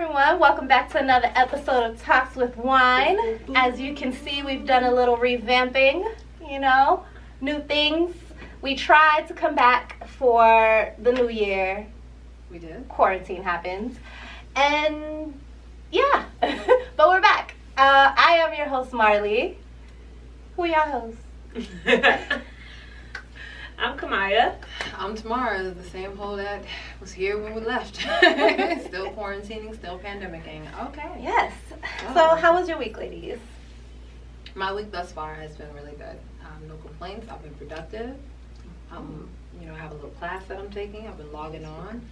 everyone, welcome back to another episode of Talks with Wine. As you can see, we've done a little revamping, new things. We tried to come back for the new year. We did. Quarantine happened. And yeah, but we're back. I am your host, Marley. Who are y'all hosts? I'm Kamaya. I'm Tamara, the same hoe that was here when we left. Still quarantining, still pandemicing. Okay. Yes. Oh. So how was your week, ladies? My week thus far has been really good. No complaints. I've been productive. I have a little class that I'm taking. I've been logging on.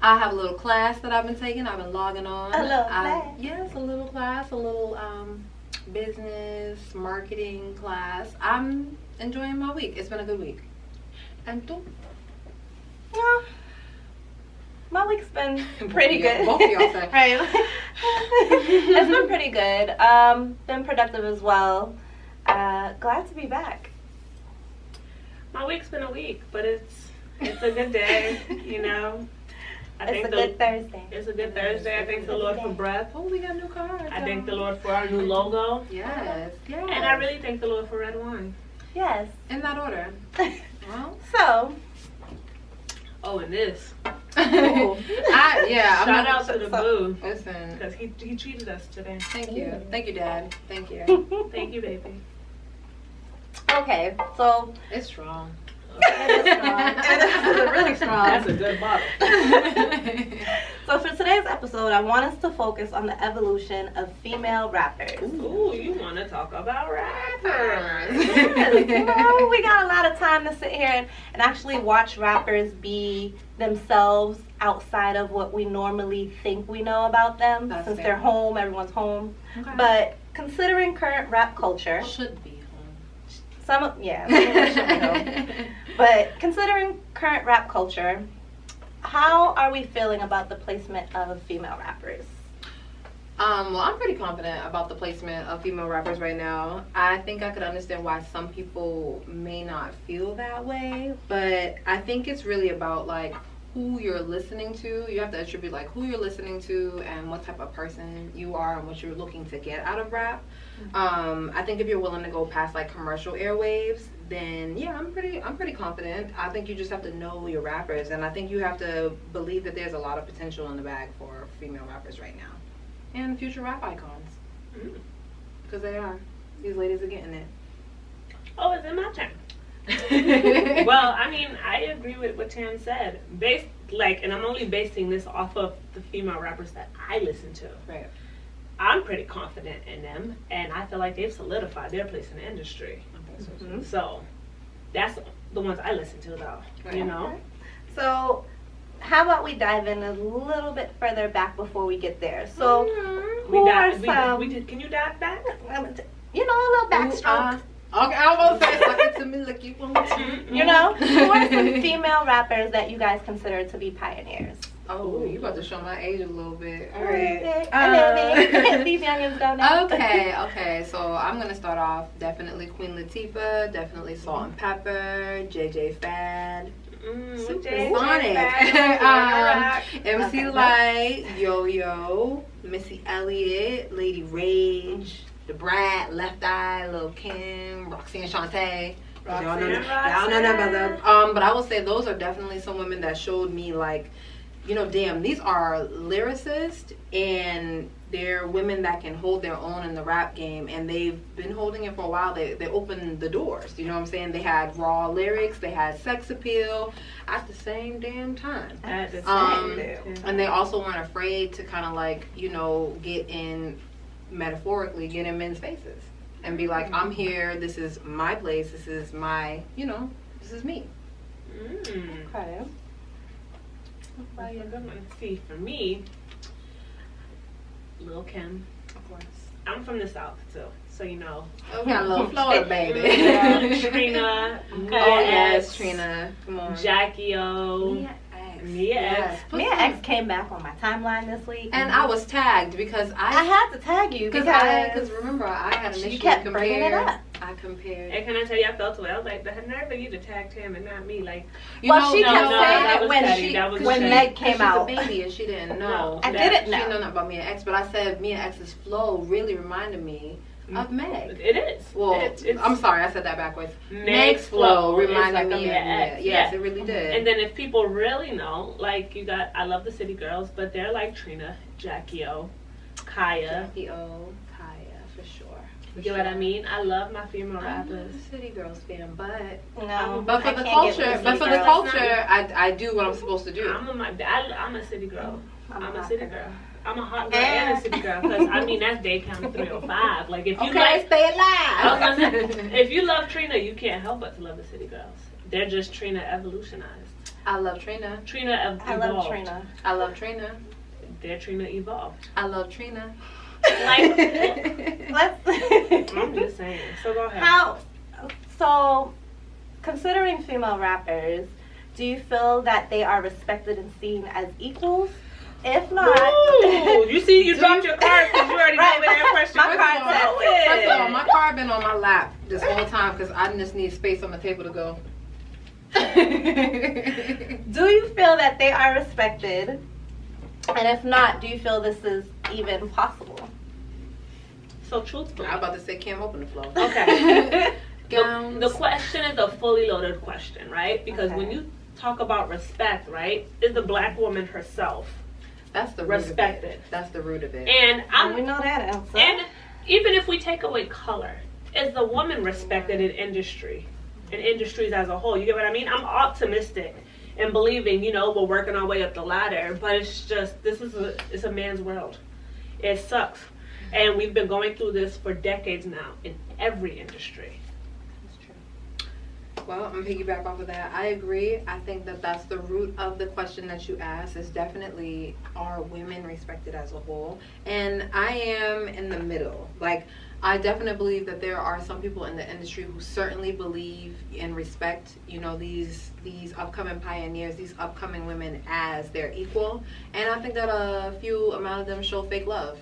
I have a little class that I've been taking. I've been logging on. A little class? Yes, a little class. A little business, marketing class. I'm enjoying my week. It's been a good week. And Well, my week's been pretty good. Both of y'all say. Right. It's been pretty good. Been productive as well. Glad to be back. My week's been a week, but it's a good day, It's a good Thursday. It's a good Thursday. I thank the Lord for breath. Oh, we got new cards. I thank the Lord for our new logo. Yes. And I really thank the Lord for red wine. Yes. In that order. Well. So. Oh, and this. Ooh. Shout out to the boo. Listen. Because he treated us today. Thank you. Thank you, Dad. Thank you. Thank you, baby. Okay, so. It's strong. It is strong. It's really strong. That's a good bottle. So for today's episode, I want us to focus on the evolution of female rappers. Ooh, you want to talk about rappers. We got a lot of time to sit here and actually watch rappers be themselves outside of what we normally think we know about them. That's since fair. they're home, everyone's home. Okay. But considering current rap culture, Should be home. some of them should be home. But considering current rap culture, how are we feeling about the placement of female rappers? Well, I'm pretty confident about the placement of female rappers right now. I think I could understand why some people may not feel that way, but I think it's really about who you're listening to. You have to attribute who you're listening to and what type of person you are and what you're looking to get out of rap. I think if you're willing to go past commercial airwaves, then yeah, I'm pretty confident. I think you just have to know your rappers, and I think you have to believe that there's a lot of potential in the bag for female rappers right now and future rap icons, because they are. These ladies are getting it. Oh, is it my turn? Well, I agree with what Tam said. And I'm only basing this off of the female rappers that I listen to. Right. I'm pretty confident in them, and I feel like they've solidified their place in the industry. Mm-hmm. So that's the ones I listen to, though. Right. So how about we dive in a little bit further back before we get there? So who are some? Can you dive back? A little backstroke. Okay, I was gonna say suck it to me like you want to. Who are some female rappers that you guys consider to be pioneers? Oh, you about to show my age a little bit. All A right. little bit. These youngins don't know. Okay. So I'm gonna start off definitely Queen Latifah, definitely Salt and Pepper, JJ Fad, Supersonic, MC Light, Yo Yo, Missy Elliott, Lady Rage, The Brat, Left Eye, Lil Kim, Roxanne Shante. Y'all know that about them. But I will say those are definitely some women that showed me damn, these are lyricists and they're women that can hold their own in the rap game, and they've been holding it for a while. They opened the doors, you know what I'm saying? They had raw lyrics, they had sex appeal at the same damn time. And they also weren't afraid to kind of get in, metaphorically, get in men's faces and be like, I'm here, this is my place, this is my, this is me. Okay. Well, yeah, good one. See, for me, Lil Kim, Of course. I'm from the South too, so Oh, we got a little Florida, baby. Trina, Oh, yes, Trina. Come on. Jackie O. Yeah. X. Mia X. Mia X came back on my timeline this week. And I was tagged because I had to tag you because remember I had initially you kept bringing it up. I compared. And can I tell you, I felt away. I was like, the nerve of you to tag Tam and not me. Like, she kept saying that it was petty. when Meg came out. She's a baby and she didn't know. I didn't know. She didn't know nothing about Mia X, but I said Mia X's flow really reminded me of Meg. It is. Well, it's I'm sorry, I said that backwards. Meg's flow reminded like me of Mia X. Yes, it really did. And then if people really know, like you got, I love the City Girls, but they're like Trina, Jackie O, Kaya. Jackie O, Kaya, for sure. You get what I mean? I love my female rappers. I'm not a City Girls fan, but No, but for the culture, I do what I'm supposed to do. I'm a City girl. I'm a City girl. I'm a hot girl and a City girl. Because I mean that's day count 305. Like if you stay alive. If you love Trina, you can't help but to love the City Girls. They're just Trina evolutionized. I love Trina. Trina evolved. I love Trina. I love Trina. They're Trina evolved. I love Trina. Like, let's. I'm just saying. So go ahead. So, considering female rappers, do you feel that they are respected and seen as equals? If not, ooh, you see, you dropped your card because you already know that question. My card said First of all, my card been on my lap this whole time because I just need space on the table to go. Do you feel that they are respected? And if not, do you feel this is even possible? So truthfully, I'm about to say, Kim, open the flow. Okay. The question is a fully loaded question, right? Because when you talk about respect, right, is the black woman herself that's the respected? Root of it. That's the root of it. And we know that answer. And even if we take away color, is the woman respected in industry, in industries as a whole? You get what I mean? I'm optimistic and believing, you know, we're working our way up the ladder, but it's just it's a man's world. It sucks. And we've been going through this for decades now in every industry. That's true. Well, I'm gonna piggyback off of that. I agree. I think that that's the root of the question that you asked is definitely, are women respected as a whole? And I am in the middle. Like, I definitely believe that there are some people in the industry who certainly believe and respect, you know, these upcoming pioneers, these upcoming women as their equal. And I think that a few amount of them show fake love.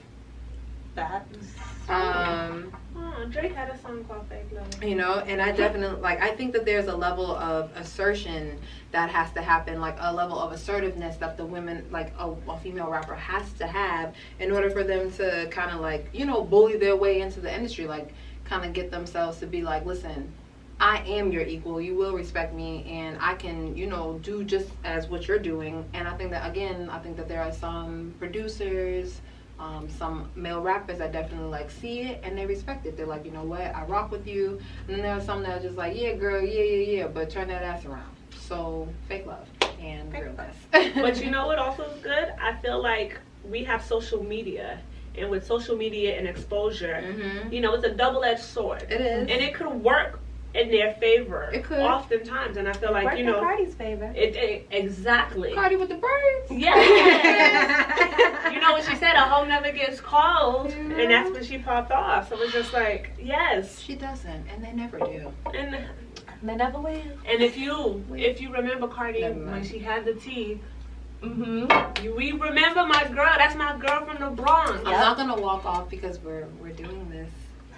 Drake had a song called Fake Love. You know, and I definitely, like, I think that there's a level of assertion that has to happen, like a level of assertiveness that the women, like a female rapper has to have in order for them to kind of like, you know, bully their way into the industry, like kind of get themselves to be like, listen, I am your equal, you will respect me, and I can, you know, do just as what you're doing. And I think that, again, there are some producers, some male rappers that definitely like see it and they respect it. They're like, you know what, I rock with you. And then there are some that are just like, yeah girl, yeah, but turn that ass around. So fake love and realness. But you know what also is good? I feel like we have social media, and with social media and exposure, you know, it's a double-edged sword. It is. And it could work in their favor. It could. Oftentimes. And I feel like, you know, Cardi's favor. It exactly. Cardi with the birds. Yes. You know what she said? A hoe never gets cold, and that's when she popped off. So it's just like, yes. She doesn't, and they never do. And they never will. And if you remember Cardi when she had the teeth. We remember my girl. That's my girl from the Bronx. I'm not gonna walk off because we're doing this,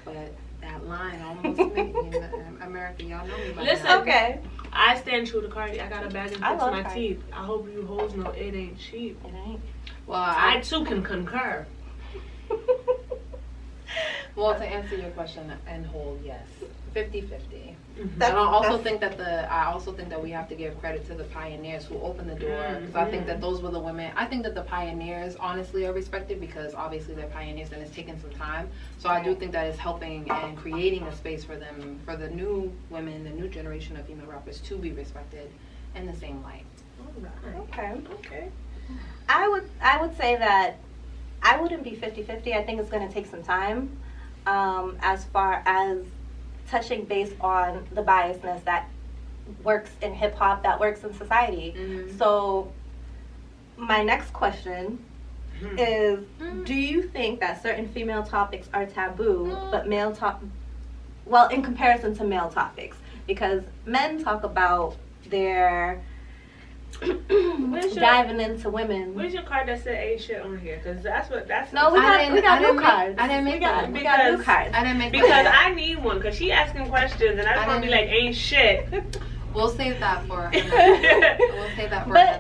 but that line almost made me in America. Y'all know me by Listen, now. Okay. I stand true to Cardi. I got a bag and fix my Cardi. teeth. I hope you hoes know it ain't cheap. It ain't. Well, I too can concur. Well, to answer your question and whole, yes, 50-50. Mm-hmm. And I also think that we have to give credit to the pioneers who opened the door, because I think that those were the women. I think that the pioneers honestly are respected because obviously they're pioneers and it's taken some time. So I do think that it's helping and creating a space for them, for the new women, the new generation of female rappers to be respected in the same light. Okay. I would say that I wouldn't be 50-50. I think it's going to take some time, as far as touching base on the biasness that works in hip hop, that works in society. So my next question is, do you think that certain female topics are taboo, but in comparison to male topics? Because men talk about their diving into women. Where's your card that said ain't shit on here? Because that's No, we got new cards. I didn't make that. We got new cards. I didn't make because that. I need one. Because she asking questions and I just want to be like ain't shit. We'll save that for another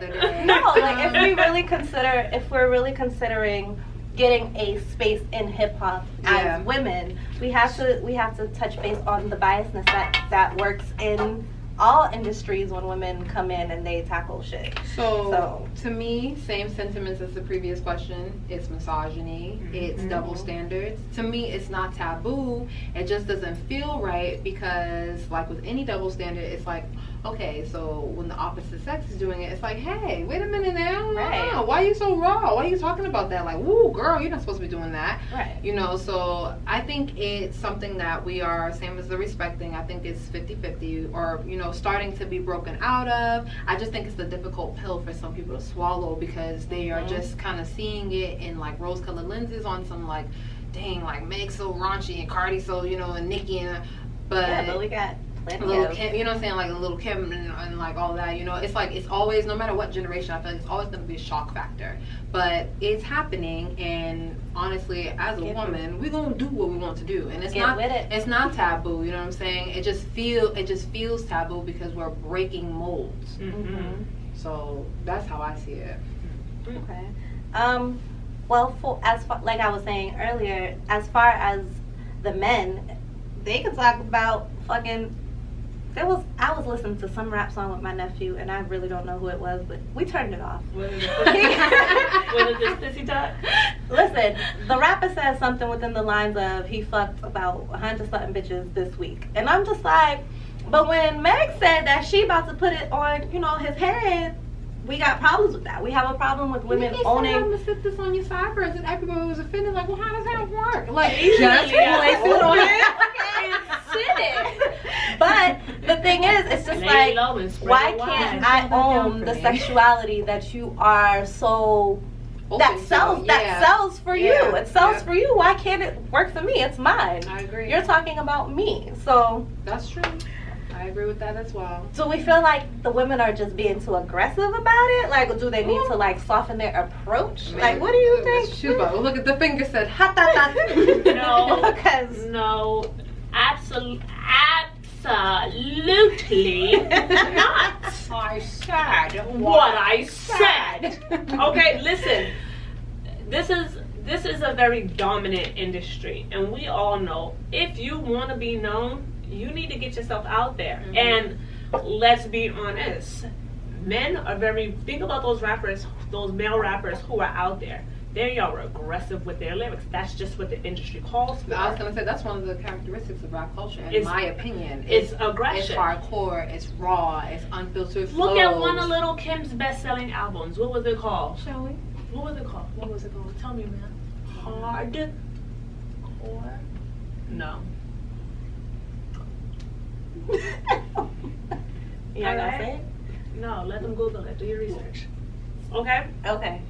day. No, like if we're really considering getting a space in hip hop as women, we have to touch base on the biasness that works in all industries when women come in and they tackle shit. So to me, same sentiments as the previous question. It's misogyny. It's double standards. To me, it's not taboo. It just doesn't feel right because, like with any double standard, it's like, okay, so when the opposite sex is doing it, it's like, hey, wait a minute now. Right. Why are you so raw? Why are you talking about that? Like, woo, girl, you're not supposed to be doing that. Right. You know, so I think it's something that we are, same as the respecting, I think it's 50-50 or, you know, starting to be broken out of. I just think it's a difficult pill for some people to swallow because they are just kind of seeing it in like rose-colored lenses on some like, dang, like Meg so raunchy and Cardi so, you know, and Nicki but we got little Kim, you know what I'm saying, like a little Kim and like all that, you know, it's like it's always, no matter what generation, I feel like it's always going to be a shock factor, but it's happening, and honestly, as a woman, we're going to do what we want to do, and it's not taboo, you know what I'm saying, it just feels taboo because we're breaking molds. So that's how I see it. Okay. Well, like I was saying earlier, as far as the men, they could talk about fucking. I was listening to some rap song with my nephew, and I really don't know who it was, but we turned it off. Was it this sissy talk? Listen, the rapper says something within the lines of he fucked about 100-something bitches this week, and I'm just like, but when Meg said that she about to put it on, you know, his head, we got problems with that. We have a problem with women owning. I'm gonna sit this on your sideburns, and everybody was offended. Like, well, how does that work? Like, just place it on it. But the thing is, it's just like, why can't I own the sexuality that you are so that sells for you? It sells for you. Why can't it work for me? It's mine. I agree. You're talking about me, so that's true. I agree with that as well. Do we feel like the women are just being too aggressive about it? Like, do they need to like soften their approach? Like, what do you think? She's about to look at the finger, said, ha ta ta. No, absolutely not. I said what I said. Okay, listen. This is a very dominant industry, and we all know if you want to be known, you need to get yourself out there. And let's be honest, men are think about those rappers, those male rappers who are out there. They are aggressive with their lyrics. That's just what the industry calls for. I was going to say, that's one of the characteristics of rap culture, in my opinion. It's aggression. It's hardcore, it's raw, it's unfiltered flows. Look at one of Lil Kim's best-selling albums. What was it called? Shall we? What was it called? What was it called? Tell me, man. Hardcore? No. Yeah, that's it? No, let them Google it. Do your research. Okay? Okay.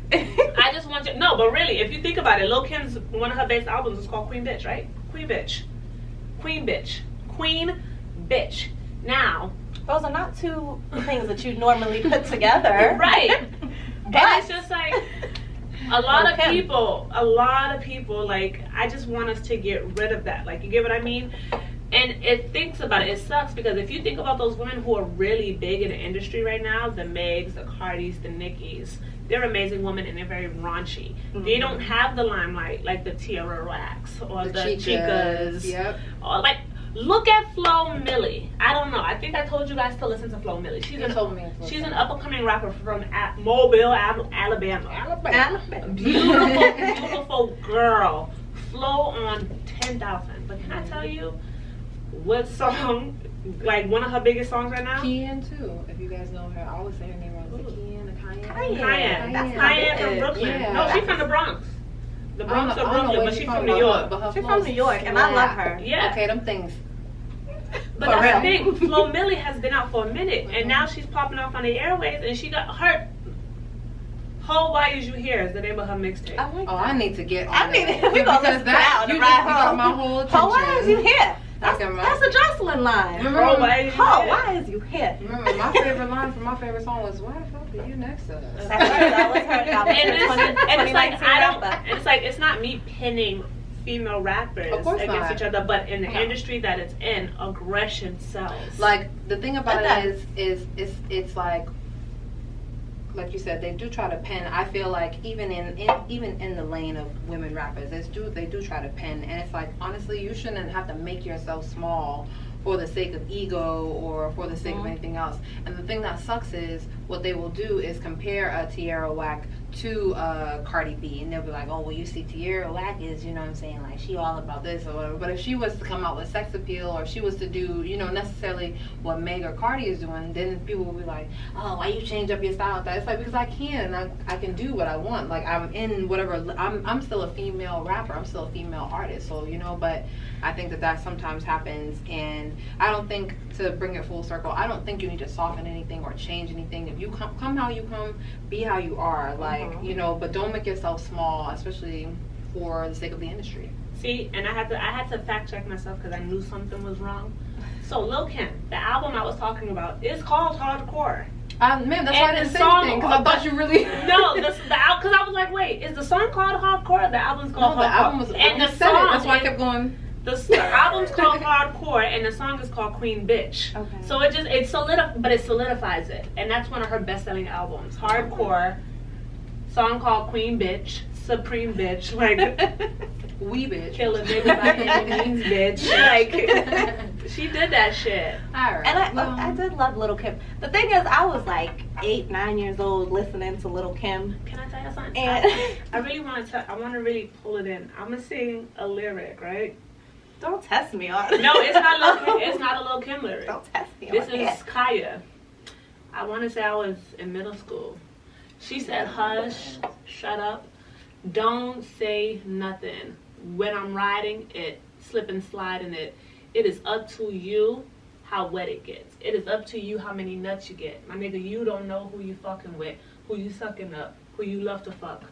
I just want you... No, but really, if you think about it, Lil Kim's, one of her best albums is called Queen Bitch, right? Queen Bitch. Queen Bitch. Queen Bitch. Now... Those are not two things that you normally put together. Right. But it's just like... A lot of people, like, I just want us to get rid of that. Like, you get what I mean? And it thinks about it. It sucks because if you think about those women who are really big in the industry right now, the Megs, the Cardis, the Nickis, they're amazing women and they're very raunchy. They don't have the limelight like the Tierra Racks or the Chicas. Yep. Or like, look at Flo Milli. I don't know. I think I told you guys to listen to Flo Milli. She's an up-and-coming rapper from Mobile, Alabama. Beautiful girl. Flo on 10,000. But can I tell you what song, like one of her biggest songs right now? Kian too. If you guys know her, I always say her name wrong. Is it Kian or Cayenne? Cayenne. That's Cayenne from Brooklyn. Yeah. No, she's from the Bronx. The Bronx of Brooklyn, but she's from New York. She's from New York, and I love her. Yeah. Okay, them things. But that's the thing. Flo Milli has been out for a minute, and now she's popping off on the airwaves, and she got her whole Why Is You Here is the name of her mixtape. I need to get on it. We're going to listen to that. You got my whole attention. Why Is You Here? That's a Jocelyn line. Remember, Why is you here? Remember, my favorite line from my favorite song was, "Why the fuck are you next to us?" That was her. And it's like it's not me pinning female rappers against each other, but in the industry that it's in, aggression sells. Like the thing about it is it's like you said, they do try to pin. I feel like even in the lane of women rappers, they do try to pin, and it's like, honestly, you shouldn't have to make yourself small for the sake of ego or for the sake of anything else. And the thing that sucks is what they will do is compare a Tierra Whack to Cardi B, and they'll be like, oh, well, you see, Tierra Whack is, you know what I'm saying, like, she all about this or whatever. But if she was to come out with Sex Appeal, or she was to do, you know, necessarily what Meg or Cardi is doing, then people will be like, oh, why you change up your style with that? It's like, because I can, I can do what I want. Like, I'm in whatever, I'm still a female rapper, I'm still a female artist, so, you know. But I think that sometimes happens, and I don't think, to bring it full circle, I don't think you need to soften anything or change anything. If you come how you come, be how you are, like, you know, but don't make yourself small, especially for the sake of the industry. See, and I had to fact check myself because I knew something was wrong. So Lil' Kim, the album I was talking about, is called Hardcore. Man, that's why I didn't say anything, because I thought you really... No, because I was like, wait, is the song called Hardcore? The album's called Hardcore. The album was... And the song, song... That's why I kept going... The album's called Hardcore, and the song is called Queen Bitch. Okay. So it solidifies it, and that's one of her best-selling albums. Hardcore, song called Queen Bitch, Supreme Bitch, like we bitch, kill a nigga by any means, bitch. Like she did that shit. All right. And I did love Lil' Kim. The thing is, I was like 8, 9 years old listening to Lil' Kim. Can I tell you something? And I really want to. I want to really pull it in. I'm gonna sing a lyric, right? Don't test me on it. No, it's not a Lil' Kim lyric. Don't test me this on it. This is Kaya. I want to say I was in middle school. She said, hush, shut up, don't say nothing. When I'm riding it, slip and slide in it, it is up to you how wet it gets. It is up to you how many nuts you get. My nigga, you don't know who you fucking with, who you sucking up, who you love to fuck.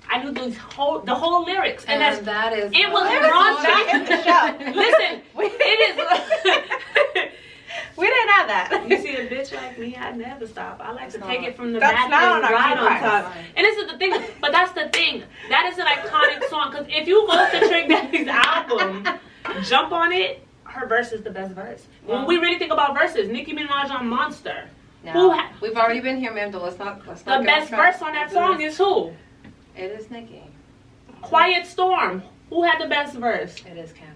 I knew the whole lyrics, and that is it was raunchy in the show. Listen, it is. We didn't have that. You see, a bitch like me, I never stop. I like to take it from the that's back not and on ride our on top. And this is the thing, but that's the thing. That is an iconic song, because if you go to Trick Daddy's album, jump on it, her verse is the best verse. When we really think about verses, Nicki Minaj on Monster. Now, we've already been here, ma'am, so let's not the best verse on that song is who? It is Nicki. Quiet Storm. Who had the best verse? It is Kim.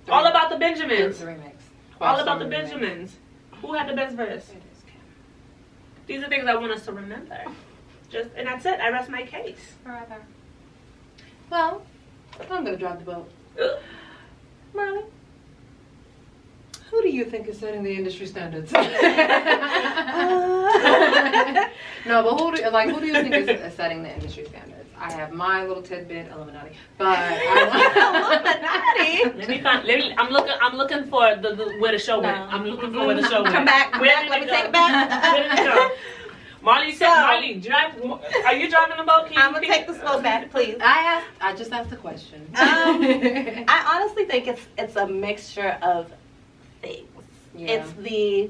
All About the Benjamins. The remix. All About the Benjamins. Who had the best verse? It is Kim. These are things I want us to remember. And that's it. I rest my case. Forever. Well, I'm gonna drive the boat. Marley, who do you think is setting the industry standards? No, but who do you think is setting the industry standards? I have my little tidbit, Illuminati, but Illuminati. Let me find. I'm looking for the where the show went. I'm looking for where the show went. Come back. Let me take it back. Where did it go? Marley said, Marley, are you driving the boat? I'm gonna take the slow back, please. I just asked a question. I honestly think it's a mixture of things. Yeah. It's the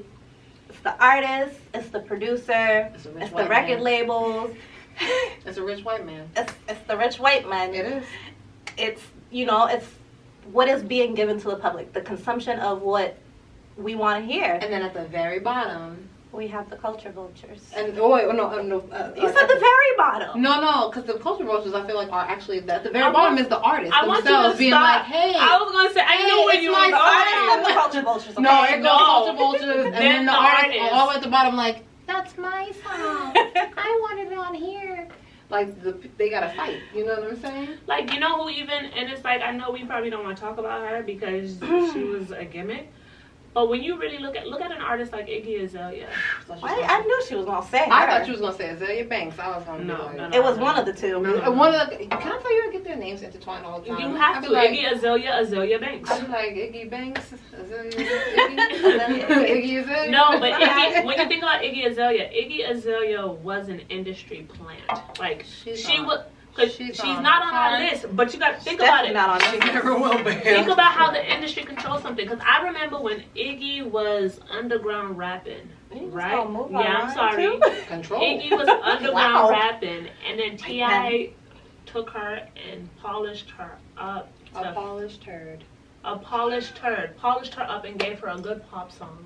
artist, it's the producer, it's the record labels. It's a rich white man. It's the rich white man. It is. It's it's what is being given to the public, the consumption of what we want to hear. And then at the very bottom, we have the culture vultures. And you said the very bottom. No, because the culture vultures I feel like are actually at the very bottom is the artists themselves being like, hey. I was gonna say I knew where you were going. The culture vultures. Okay? No, it goes culture vultures, and then the artists all the way at the bottom like, that's my song. I want it on here. Like they gotta fight. You know what I'm saying? Like, you know who even, and it's like, I know we probably don't want to talk about her because she was a gimmick. But when you really look at an artist like Iggy Azalea, I knew she was gonna say her. I thought she was gonna say Azalea Banks. I was gonna no. It was one of the two. One of the. Can I tell you to get their names intertwined all the time? You have to. Like, Iggy Azalea Banks. I'm like Iggy Banks, Azalea, Iggy Azalea. No, but Iggy, when you think about Iggy Azalea was an industry plant. Like she Because she's not on our list, but you got to think about it. Not on She never will be. Think about how the industry controls something. Because I remember when Iggy was underground rapping, right? Yeah, I'm sorry. Control. Iggy was underground Wow. rapping, and then T.I. took her and polished her up. A polished turd. Polished her up and gave her a good pop song.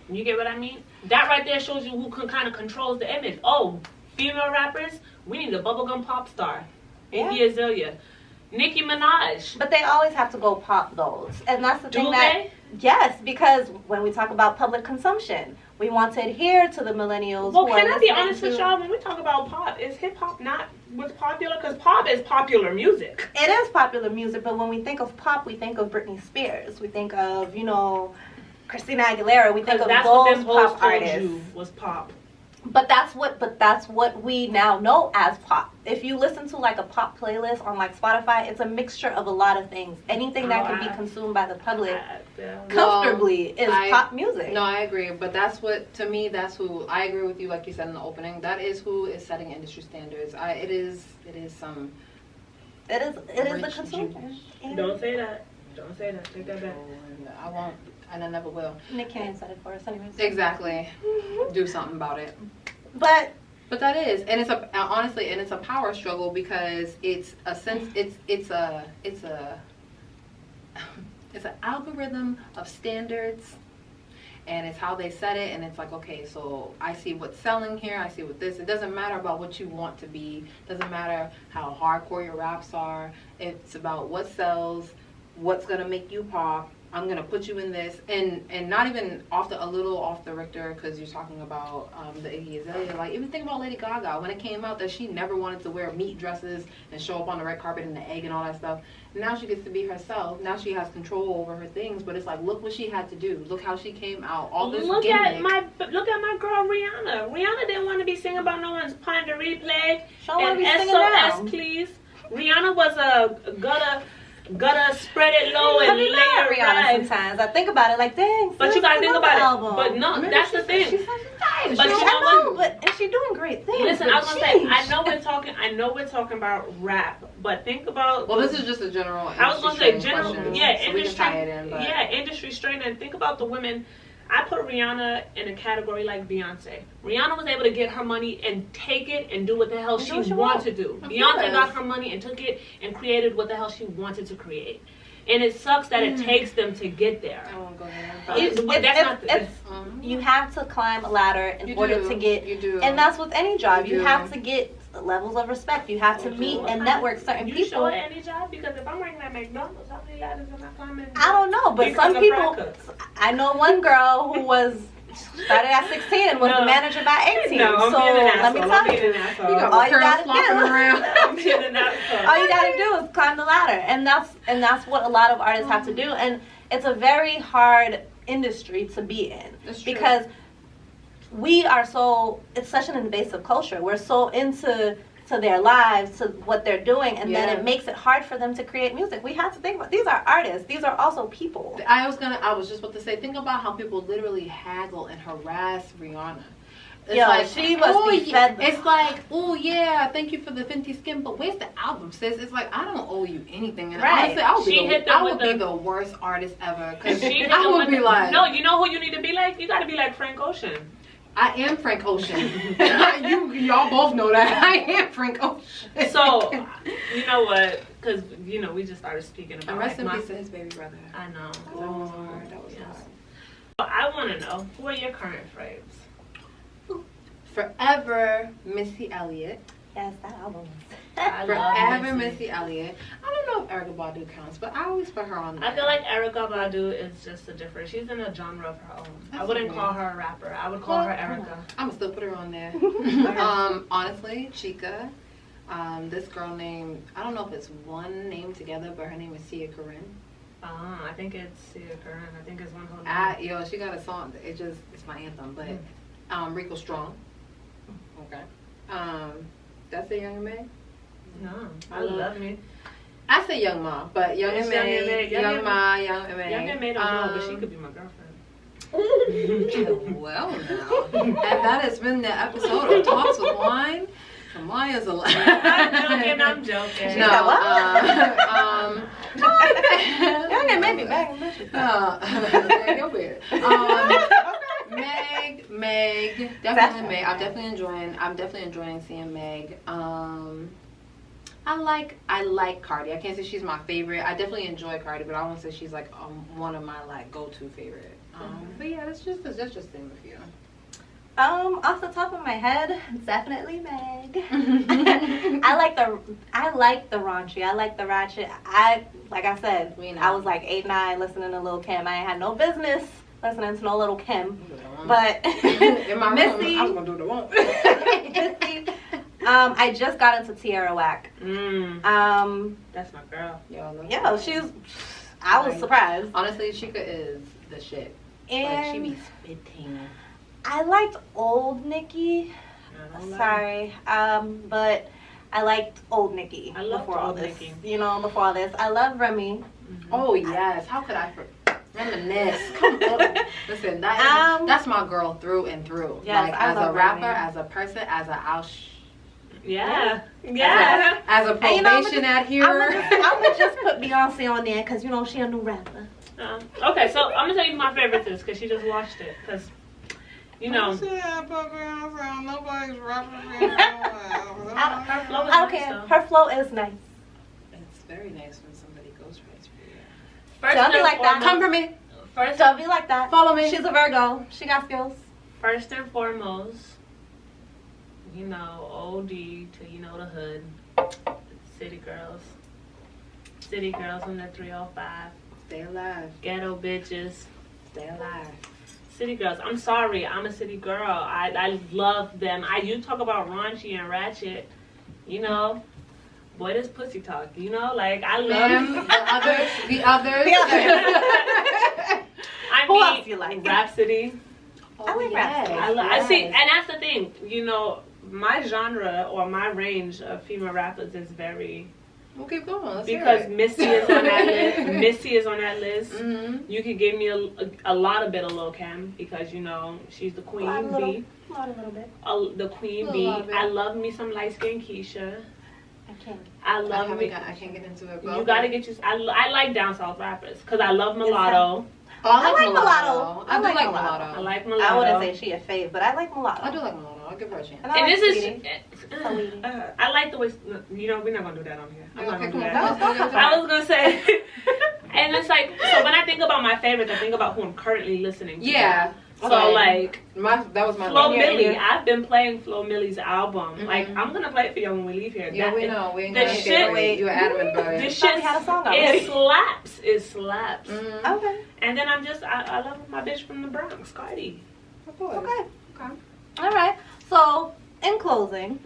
You get what I mean? That right there shows you who kind of controls the image. Oh, female rappers, we need a bubblegum pop star. Iggy Azalea. Nicki Minaj. But they always have to go pop those. And that's the thing Do that... they? Yes, because when we talk about public consumption, we want to adhere to the millennials. Well, who are can I be listening honest with to- y'all? When we talk about pop, is hip hop not what's popular? Because pop is popular music. It is popular music, but when we think of pop, we think of Britney Spears. We think of, Christina Aguilera. We think Because of that's what those them hoes pop told artists. you was pop. But that's what we now know as pop. If you listen to like a pop playlist on like Spotify, it's a mixture of a lot of things. Anything that can be consumed by the public comfortably is pop music. No, I agree, but that's who I agree with you. Like you said in the opening, that is who is setting industry standards. It is It is the Rich consumer. Don't say that. Don't say that. Take that back. I won't, and I never will. Nick Cannon said it for us anyways. Exactly. Do something about it. But that is, and it's a power struggle because it's an algorithm of standards, and it's how they set it, and it's like, okay, so I see what's selling here, I see what this. It doesn't matter about what you want to be. It doesn't matter how hardcore your raps are. It's about what sells, what's gonna make you pop. I'm gonna put you in this, and not even a little off the Richter, because you're talking about the Iggy Azalea. Like, even think about Lady Gaga when it came out that she never wanted to wear meat dresses and show up on the red carpet in the egg and all that stuff. Now she gets to be herself. Now she has control over her things. But it's like, look what she had to do. Look how she came out. All this Look gimmick. at my girl Rihanna. Rihanna didn't want to be singing about no one's Pon de Replay and SOS Please. Rihanna was a gotta spread it low and lay it Rihanna right. sometimes. I think about it like, dang. But you gotta think about album. it. But no, that's the thing. She's such But a you know what? And she's doing great things. Listen, I was gonna say, I know we're talking about rap, but think about. Well, this is just a general. I was gonna say general, question, yeah, so we can tie it in, but. industry straight. And think about the women. I put Rihanna in a category like Beyonce. Rihanna was able to get her money and take it and do what the hell she wanted to do. Beyonce got her money and took it and created what the hell she wanted to create. And it sucks that it takes them to get there. I won't go there. You have to climb a ladder in order to get. You do. And that's with any job. You have to get levels of respect. You have to meet and network certain You people. sure any job? Because if I'm working at McDonald's, how many ladders am I climbing? I don't know, but Because some of people. breakfast. I know one girl who started at 16 and was the manager by 18. No, I'm so being an let me asshole. tell I'm being you. an asshole. You got All you curls gotta flopping do. around. I'm being an asshole. All you gotta do is climb the ladder, and that's what a lot of artists have to do, and it's a very hard industry to be in. That's true. Because it's such an invasive culture. We're so into their lives, to what they're doing, and then it makes it hard for them to create music. We have to think about, these are artists, these are also people. I was just about to say, think about how people literally haggle and harass Rihanna. It's she must be fed. It's like, oh yeah, thank you for the Fenty Skin, but where's the album, sis? It's like, I don't owe you anything. And Right. honestly, I would be the worst artist ever. Because I would be like, no, you know who you need to be like? You gotta be like Frank Ocean. I am Frank Ocean. Y'all both know that. I am Frank Ocean. So, you know what? Because, we just started speaking about And rest in peace to his baby brother. I know. That was hard. That was hard. I want to know, who are your current faves? Forever Missy Elliott. Yes, that album. I Forever love Missy Elliott. I don't know if Erykah Badu counts, but I always put her on there. I feel like Erykah Badu is just a different. She's in a genre of her own. I wouldn't call her a rapper. I would call her Erykah. I'm gonna still put her on there. Honestly, Chica. This girl named, I don't know if it's one name together, but her name is Sia Corinne. I think it's Sia Curran. I think it's one whole name. She got a song. It's my anthem. But Rico Strong. Okay. That's a Young May. No, I love me. I say Young Ma, but Young It's May, Young Ma, Young May. Young May don't know, but she could be my girlfriend. Well, now. And that has been the episode of Talks with Wine. For Maya's a lot. I'm joking. No, said what? no, Okay, maybe Meg. you're weird. Meg, definitely Meg. I'm definitely enjoying seeing Meg. I like Cardi. I can't say she's my favorite. I definitely enjoy Cardi, but I won't say she's like one of my like go-to favorite. But yeah, that's just same with you. Off the top of my head, definitely Meg. I like the raunchy. I like the ratchet. Like I said, I was like 8, 9 listening to Lil Kim. I had no business listening to no Lil Kim, but In my Missy, room, I was gonna do the one. Missy, I just got into Tierra Whack. That's my girl. Yeah, I was surprised. Honestly, Chica is the shit. Like, she be spitting. I liked old Nicki. Sorry, but I liked old Nicki before all this. You know, before all this, I love Remy. Oh yes, how could I reminisce? Come on, listen, that's my girl through and through. Yes, like I as a love rapper, Remy. as a person, as a Yeah. as a probation adherer. I'm gonna just put Beyonce on there because you know she a new rapper. Okay, so I'm gonna tell you my favorite is because she just watched it. Because, you know. Nobody's rapping. Her flow is I don't care. nice, Her flow is nice. It's very nice when somebody goes right for you. First Don't be and like that. foremost- Come for me. First, Don't be like that. Follow me. She's a Virgo. She got skills. first and foremost, you know, OD to, you know, the hood. City girls. City girls on the 305. Stay alive. Ghetto bitches. Stay alive. City girls. I'm sorry. I'm a city girl. I love them. You talk about raunchy and ratchet. You know, boy, this pussy talk. You know, like I love The others. I Who mean, else you like? Rhapsody. I like Rhapsody. I see, and that's the thing. You know, my genre or my range of female rappers is very. We'll keep going. Let's Because hear it. Missy is on that list. Missy is on that list. Mm-hmm. You can give me a lot of bit of Lil Kim because, you know, she's the queen bee. A little bit. The queen A bee. lot of it. I love me some light skinned Keisha. I can't. I I can't get into it. You gotta get you. I like down south rappers because I love Mulatto. Oh, I like Mulatto. I do like Mulatto. Mulatto. I like Mulatto. I wouldn't say she a fave, but I like Mulatto. I do like Mulatto. I'll give her a chance. And I And like this Sweetie. is. I like the way. You know, we're not gonna do that on here. I'm not Okay, gonna do come on. that. I was gonna say. And it's like, so when I think about my favorites, I think about who I'm currently listening to. Yeah. So Okay. like. That was my Flo favorite. Milli, I've been playing Flo Milli's album. Mhm. Like, I'm gonna play it for you when we leave here. Yeah, we know. We ain't the gonna shit- get away. You were adamant about it. This thought shit we had a song already. it slaps. It slaps. Mhm. Okay. And then I love my bitch from the Bronx, Cardi. Of course. Okay. Okay. All right. So, in closing,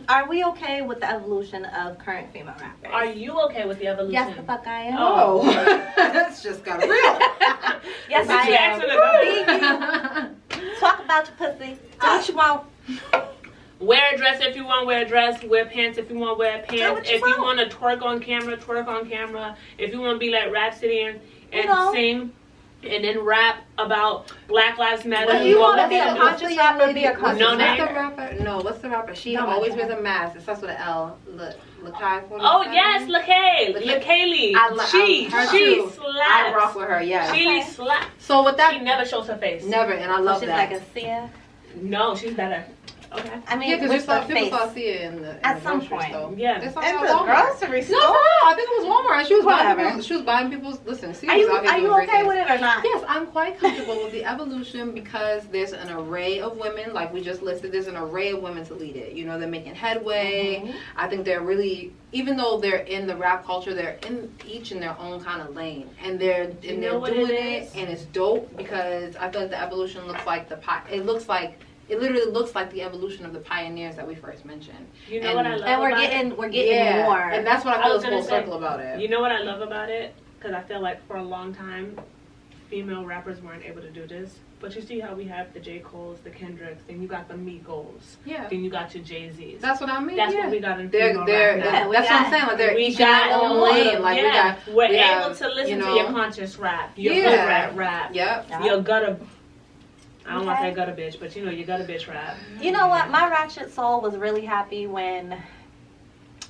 are we okay with the evolution of current female rappers? Are you okay with the evolution? Yes, the fuck I am. Oh, that's just got real. Yes, What you I asking am. about? Talk about your pussy. Do what you want. Wear a dress if you want, wear a dress. Wear pants if you want, wear what pants. you If you want. want to twerk on camera, twerk on camera. If you want to be like Rhapsody and You know. sing and then rap about Black Lives Matter. When and you go wanna with be a it. conscious rapper, be a conscious No What's name? the rapper? No, what's the rapper? She No, always no. wears a mask. It starts with an L. Lakai. Oh yes, LaKaylee. She too. slaps. I rock with her. Yes. She Okay. slaps. So with that, She never shows her face. never, and I So love she's that. like a seer. No, she's better. Okay. I mean, Yeah, because with the people face. saw Sia in the At the some grocery point. store. Yeah. They saw In her the at Walmart. grocery No, store. for real. I think it was Walmart. She was Whatever. she was buying people's. Listen, Sia Are was you out here doing great okay things. with it or not? Yes, I'm quite comfortable with the evolution because there's an array of women, like we just listed, there's an array of women to lead it. You know, they're making headway. Mhm. I think they're really, even though they're in the rap culture, they're each in their own kind of lane. And they're know what doing it it, is? and it's dope because I feel like the evolution looks like it literally looks like the evolution of the pioneers that we first mentioned. You know And- what I love And we're about getting more. And that's what I I feel was is full gonna say, circle about it. You know what I love about it? Because I feel like for a long time, female rappers weren't able to do this. But you see how we have the J. Cole's, the Kendricks, then you got the Migos, Yeah. then you got your Jay-Z's. That's what I mean. That's yeah. what we got in They're, female they're, rap now. Yeah, we that's what I'm got- saying. Like they're We each in their own lane. Like yeah. We're we able have, to listen you to know, your conscious rap, your Yeah. hood rap, Yep. Yeah. your gutter. I don't want to Okay. say gutter bitch, but you know you gutter bitch rap. You know what? My ratchet soul was really happy when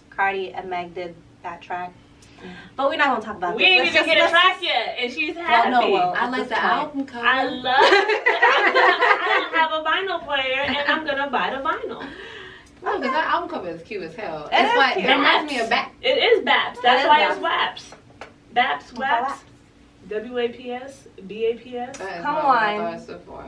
Cardi and Meg did that track. But we're not gonna talk about We this. ain't Let's even just- hit a let's- track yet, and she's happy. well, I at like this the point. album cover. I love. I don't have a vinyl player, and I'm gonna buy the vinyl. Oh, because that album cover is cute as hell. It It's is like cute. it reminds me of back. It is BAPS. That's is why BAPS. it's WAPS. BAPS, Okay, WAPS, WAPS, BAPS. That is Come not what I on. thought it stood for.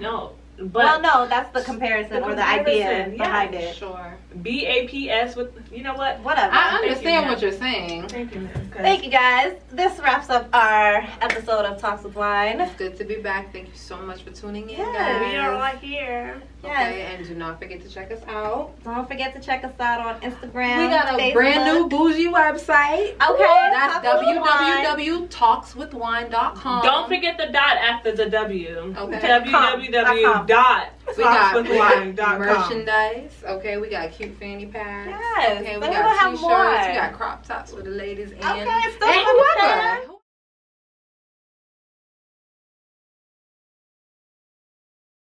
No, but Well, no, that's the comparison or the idea comparison, yeah. behind it. Sure. BAPS with, you know what? Whatever. I Thank you, understand ma'am. what you're saying. Thank you, ma'am. 'cause Thank you guys. This wraps up our episode of Talks with Wine. It's good to be back. Thank you so much for tuning in, Yeah, guys. We are all here. Okay, and do not forget to check us out. Don't forget to check us out on Instagram. We got a Facebook. brand new bougie website. Okay. That's Talks with Wine. www.talkswithwine.com. Don't forget the dot after the W. Okay. www.talkswithwine.com. merchandise. Okay, we got cute fanny packs. Yes, Okay, we then got we'll have t-shirts. more. We got crop tops for the ladies and Okay, stuff and for the whoever. fans.